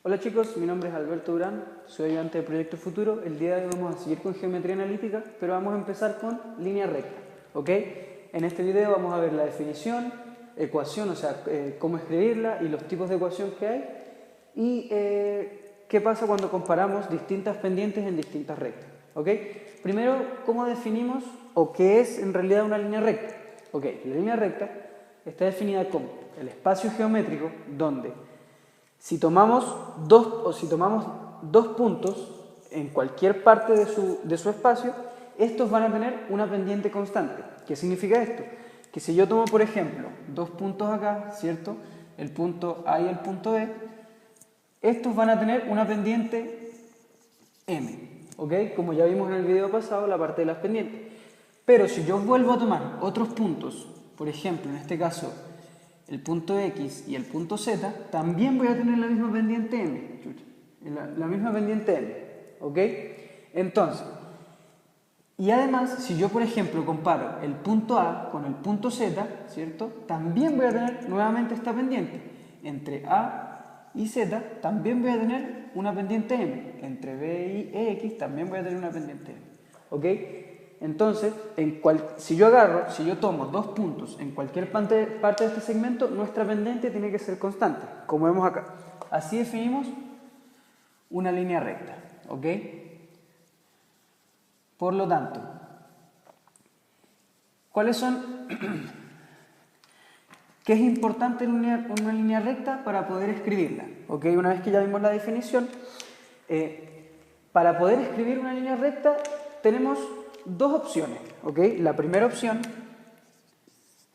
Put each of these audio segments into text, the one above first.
Hola chicos, mi nombre es Alberto Durán, soy ayudante de Proyecto Futuro. El día de hoy vamos a seguir con geometría analítica, pero vamos a empezar con línea recta, ¿ok? En este video vamos a ver la definición, ecuación, o sea, cómo escribirla y los tipos de ecuación que hay y qué pasa cuando comparamos distintas pendientes en distintas rectas, ¿ok? Primero, ¿cómo definimos o qué es en realidad una línea recta? Ok, la línea recta está definida como el espacio geométrico donde si tomamos dos puntos en cualquier parte de su espacio, estos van a tener una pendiente constante. ¿Qué significa esto? Que si yo tomo, por ejemplo, dos puntos acá, ¿cierto? El punto A y el punto B, estos van a tener una pendiente M, ¿ok? Como ya vimos en el video pasado, la parte de las pendientes. Pero si yo vuelvo a tomar otros puntos, por ejemplo, en este caso, el punto X y el punto Z, también voy a tener la misma pendiente M, la misma pendiente M, ¿ok? Entonces, y además, si yo, por ejemplo, comparo el punto A con el punto Z, ¿cierto? También voy a tener nuevamente esta pendiente. Entre A y Z también voy a tener una pendiente M. Entre B y X también voy a tener una pendiente M, ¿ok? Entonces, si yo tomo dos puntos en cualquier parte de este segmento, nuestra pendiente tiene que ser constante, como vemos acá. Así definimos una línea recta, ¿ok? Por lo tanto, ¿cuáles son? ¿Qué es importante en una línea recta para poder escribirla? ¿Ok? Una vez que ya vimos la definición, para poder escribir una línea recta tenemos dos opciones, ¿ok? La primera opción,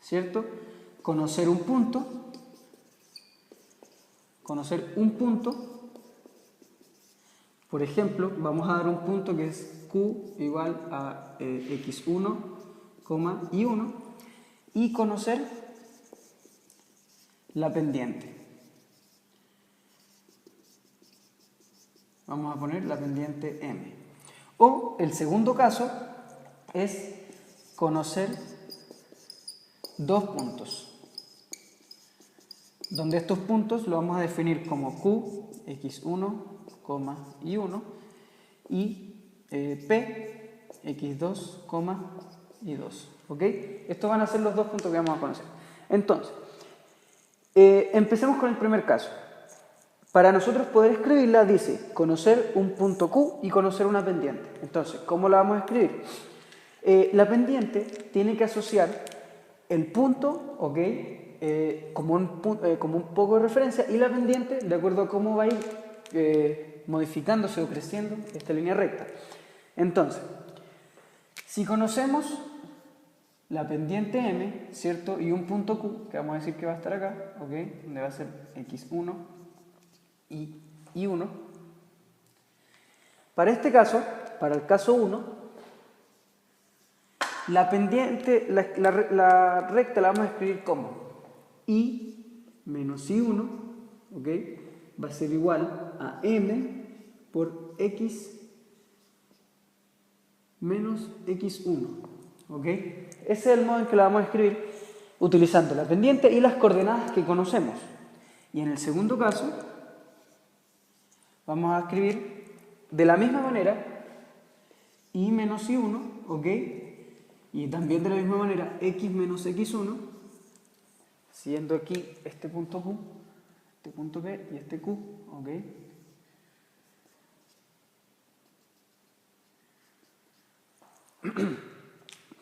¿cierto? Conocer un punto, por ejemplo, vamos a dar un punto que es Q igual a x1, y1, y conocer la pendiente. Vamos a poner la pendiente M. O el segundo caso es conocer dos puntos, donde estos puntos lo vamos a definir como Q, x1, y1, y P, x2, y2. ¿Ok? Estos van a ser los dos puntos que vamos a conocer. Entonces, empecemos con el primer caso. Para nosotros poder escribirla dice conocer un punto Q y conocer una pendiente. Entonces, ¿cómo la vamos a escribir? La pendiente tiene que asociar el punto, ¿ok? Como un poco de referencia, y la pendiente de acuerdo a cómo va a ir modificándose o creciendo esta línea recta. Entonces, si conocemos la pendiente M, ¿cierto? Y un punto Q, que vamos a decir que va a estar acá, ¿ok? Donde va a ser x1 y 1. Para este caso, para el caso 1, la pendiente, la recta la vamos a escribir como I menos I1, ¿ok? Va a ser igual a M por X menos X1, ¿ok? Ese es el modo en que la vamos a escribir utilizando la pendiente y las coordenadas que conocemos. Y en el segundo caso, vamos a escribir de la misma manera I menos I1, ¿ok? Y también de la misma manera X menos X1, siendo aquí este punto Q, este punto P y este Q, ¿ok?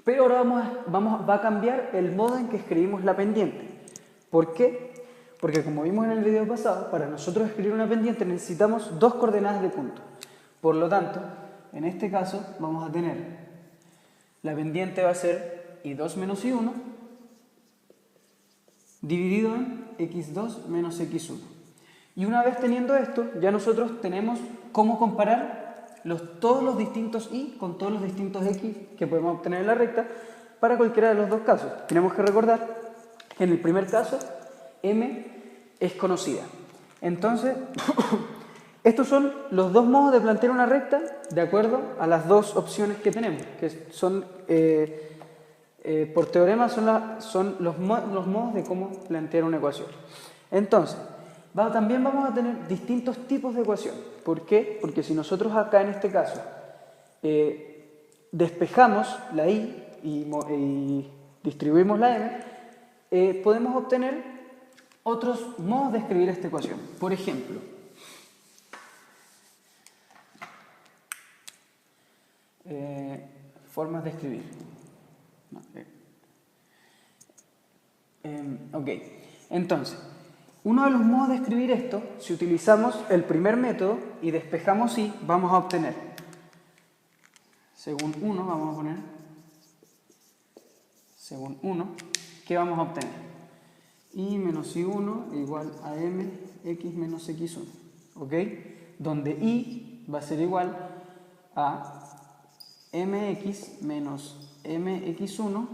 Pero ahora va a cambiar el modo en que escribimos la pendiente. ¿Por qué? Porque como vimos en el video pasado, para nosotros escribir una pendiente necesitamos dos coordenadas de punto. Por lo tanto, en este caso vamos a tener, la pendiente va a ser I2 menos I1 dividido en X2 menos X1. Y una vez teniendo esto, ya nosotros tenemos cómo comparar todos los distintos Y con todos los distintos X que podemos obtener en la recta para cualquiera de los dos casos. Tenemos que recordar que en el primer caso M es conocida. Entonces, estos son los dos modos de plantear una recta de acuerdo a las dos opciones que tenemos, que son, por teorema, son los modos de cómo plantear una ecuación. Entonces, También vamos a tener distintos tipos de ecuación. ¿Por qué? Porque si nosotros acá en este caso despejamos la y y distribuimos la m, podemos obtener otros modos de escribir esta ecuación. Por ejemplo, formas de escribir. Ok, entonces, uno de los modos de escribir esto, si utilizamos el primer método y despejamos y, vamos a obtener, según 1, vamos a poner, según 1, ¿qué vamos a obtener? Y menos i1 igual a mx menos x1, ¿ok? Donde i va a ser igual a mx menos mx1,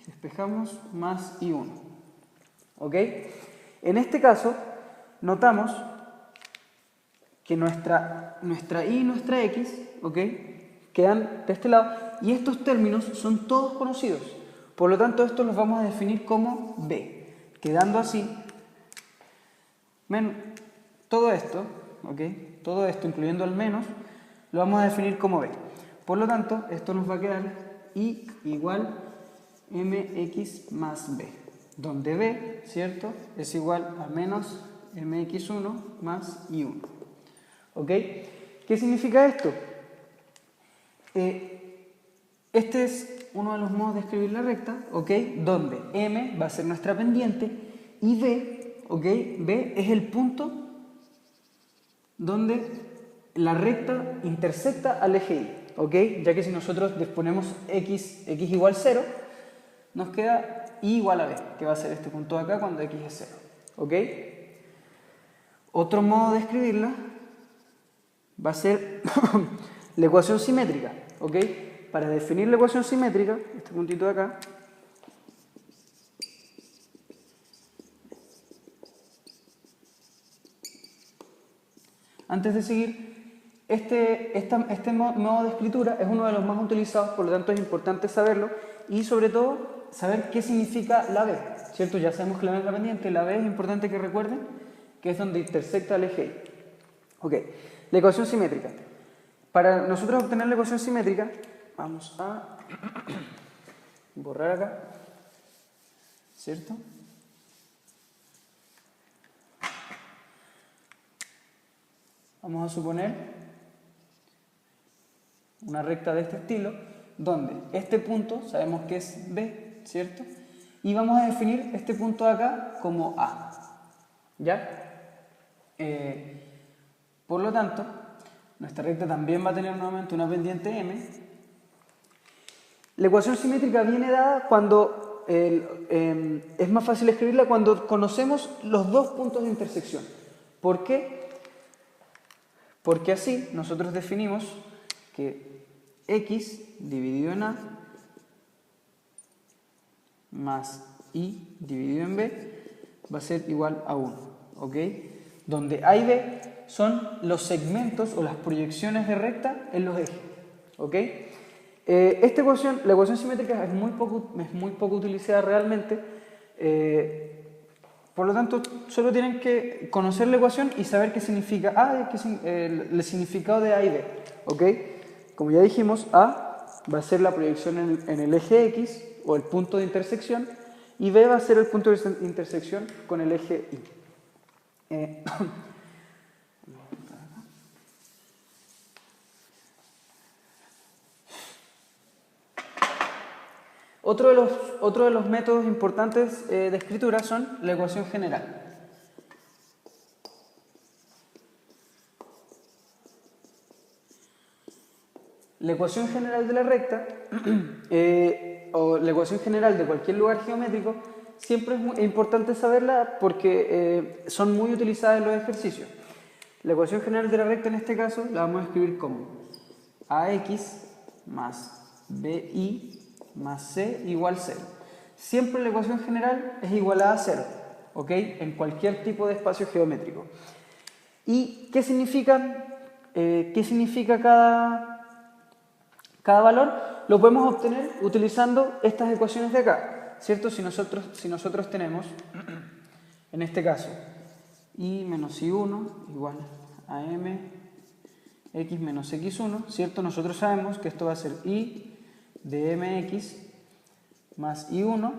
despejamos, más i1, ¿ok? En este caso, notamos que nuestra y y nuestra x, ¿ok?, quedan de este lado, y estos términos son todos conocidos. Por lo tanto, estos los vamos a definir como b, quedando así, todo esto, ¿ok?, todo esto, incluyendo el menos, lo vamos a definir como b. Por lo tanto, esto nos va a quedar i igual mx más b, donde b, ¿cierto?, es igual a menos mx1 más i1. ¿Ok? ¿Qué significa esto? Este es uno de los modos de escribir la recta, ¿ok?, donde m va a ser nuestra pendiente y b, ¿ok?, b es el punto donde la recta intersecta al eje y, ¿ok?, ya que si nosotros ponemos x igual 0, nos queda y igual a b, que va a ser este punto de acá cuando x es 0, ¿ok? Otro modo de escribirla va a ser la ecuación simétrica, ¿ok? Para definir la ecuación simétrica, este puntito de acá, antes de seguir, este modo de escritura es uno de los más utilizados, por lo tanto es importante saberlo y sobre todo saber qué significa la B, ¿cierto? Ya sabemos que la B es la pendiente, la B es importante que recuerden que es donde intersecta el eje Y. Ok, la ecuación simétrica. Para nosotros obtener la ecuación simétrica, vamos a borrar acá, ¿cierto? Vamos a suponer una recta de este estilo, donde este punto sabemos que es B, ¿cierto? Y vamos a definir este punto de acá como A, ¿ya? Por lo tanto, nuestra recta también va a tener nuevamente una pendiente M. La ecuación simétrica viene dada cuando es más fácil escribirla cuando conocemos los dos puntos de intersección. ¿Por qué? Porque así nosotros definimos que x dividido en a más y dividido en b va a ser igual a 1, ¿ok? Donde a y b son los segmentos o las proyecciones de recta en los ejes, ¿ok? Esta ecuación, la ecuación simétrica es muy poco utilizada realmente, por lo tanto solo tienen que conocer la ecuación y saber qué significa A, el significado de A y B, ¿ok? Como ya dijimos, A va a ser la proyección en el eje X o el punto de intersección y B va a ser el punto de intersección con el eje Y. Otro de los métodos importantes de escritura son la ecuación general. La ecuación general de la recta o la ecuación general de cualquier lugar geométrico siempre es importante saberla porque son muy utilizadas en los ejercicios. La ecuación general de la recta en este caso la vamos a escribir como ax más bi más c igual 0. Siempre la ecuación general es igualada a 0, ¿ok? En cualquier tipo de espacio geométrico. ¿Y qué significa cada valor? Lo podemos obtener utilizando estas ecuaciones de acá, ¿cierto? Si nosotros tenemos, en este caso, y menos y1 igual a mx menos x1, ¿cierto? Nosotros sabemos que esto va a ser y de mx más y1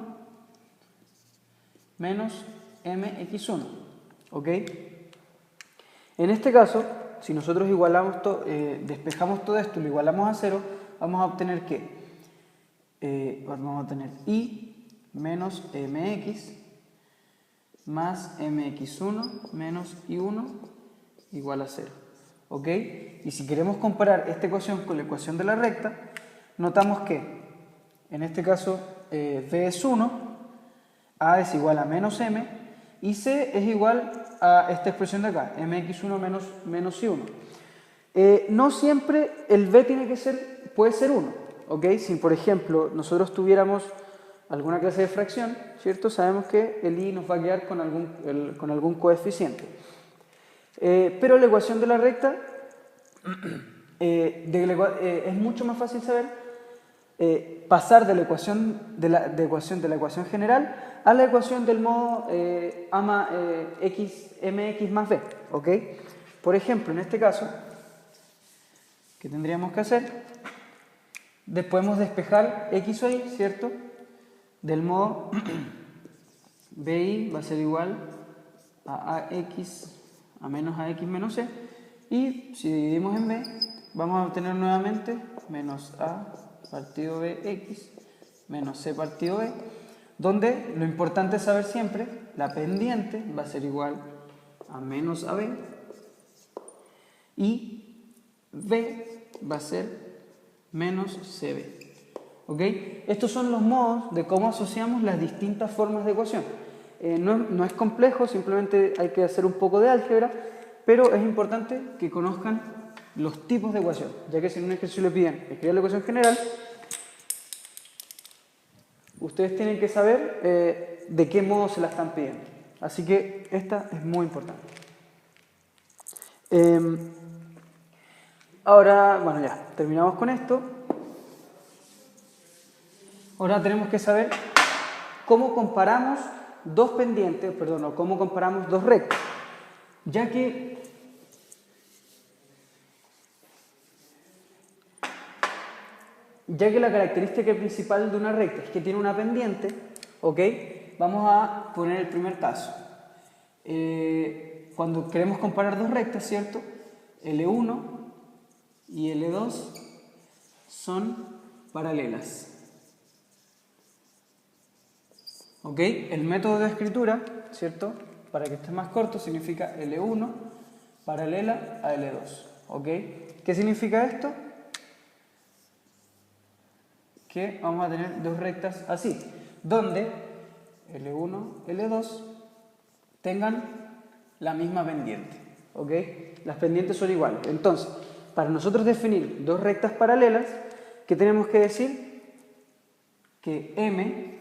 menos mx1, ¿ok? En este caso, si nosotros igualamos despejamos todo esto y lo igualamos a 0, vamos a obtener que vamos a obtener y menos mx más mx1 menos y1 igual a 0, ¿ok? Y si queremos comparar esta ecuación con la ecuación de la recta, notamos que en este caso b es 1, a es igual a menos m y c es igual a esta expresión de acá, mx1 menos y1. No siempre el b puede ser 1, ¿ok? Si por ejemplo nosotros tuviéramos alguna clase de fracción, ¿cierto? Sabemos que el i nos va a quedar con algún coeficiente. Pero la ecuación de la recta es mucho más fácil saber pasar de la ecuación de la ecuación general a la ecuación del modo mx más b, ¿ok? Por ejemplo, en este caso, ¿qué tendríamos que hacer? Podemos despejar x o y, ¿cierto? Del modo bi va a ser igual a ax a menos c, y si dividimos en b vamos a obtener nuevamente menos a partido b x menos c partido b, donde lo importante es saber siempre la pendiente va a ser igual a menos ab y b va a ser menos cb. ¿Ok? Estos son los modos de cómo asociamos las distintas formas de ecuación. No es complejo, simplemente hay que hacer un poco de álgebra, pero es importante que conozcan los tipos de ecuación, ya que si en un ejercicio le piden escribir la ecuación general, ustedes tienen que saber de qué modo se la están pidiendo. Así que esta es muy importante. Ahora, bueno, ya, terminamos con esto. Ahora tenemos que saber cómo comparamos dos pendientes, perdón, o cómo comparamos dos rectas, ya que la característica principal de una recta es que tiene una pendiente, ¿ok? Vamos a poner el primer caso. Cuando queremos comparar dos rectas, ¿cierto? L1 y L2 son paralelas. ¿Ok? El método de escritura, ¿cierto? Para que esté más corto, significa L1 paralela a L2. ¿Ok? ¿Qué significa esto? Que vamos a tener dos rectas así, donde L1, L2 tengan la misma pendiente. ¿Ok? Las pendientes son iguales. Entonces, para nosotros definir dos rectas paralelas, ¿qué tenemos que decir? Que M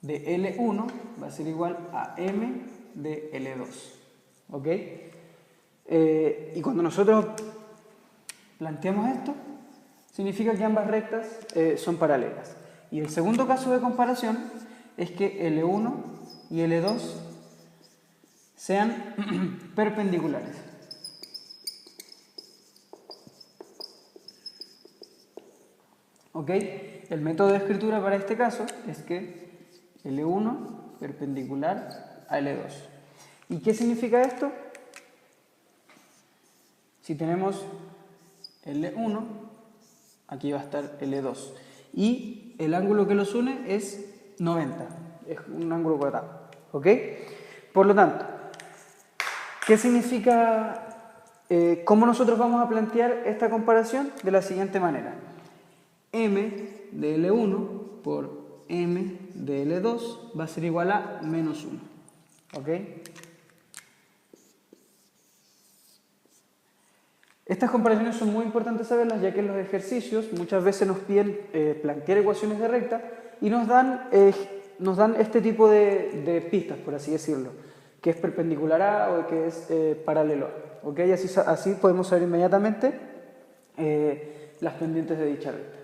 de L1 va a ser igual a M de L2. ¿Ok? Y cuando nosotros planteamos esto, significa que ambas rectas son paralelas. Y el segundo caso de comparación es que L1 y L2 sean perpendiculares. ¿Ok? El método de escritura para este caso es que L1 perpendicular a L2. ¿Y qué significa esto? Si tenemos L1, aquí va a estar L2. Y el ángulo que los une es 90. Es un ángulo cuadrado. ¿Ok? Por lo tanto, ¿qué significa? ¿Cómo nosotros vamos a plantear esta comparación? De la siguiente manera. M de L1 por M de L2 va a ser igual a menos 1. ¿Ok? Estas comparaciones son muy importantes saberlas, ya que en los ejercicios muchas veces nos piden plantear ecuaciones de recta y nos dan este tipo de pistas, por así decirlo, que es perpendicular a o que es paralelo a. ¿Ok? Y así podemos saber inmediatamente las pendientes de dicha recta.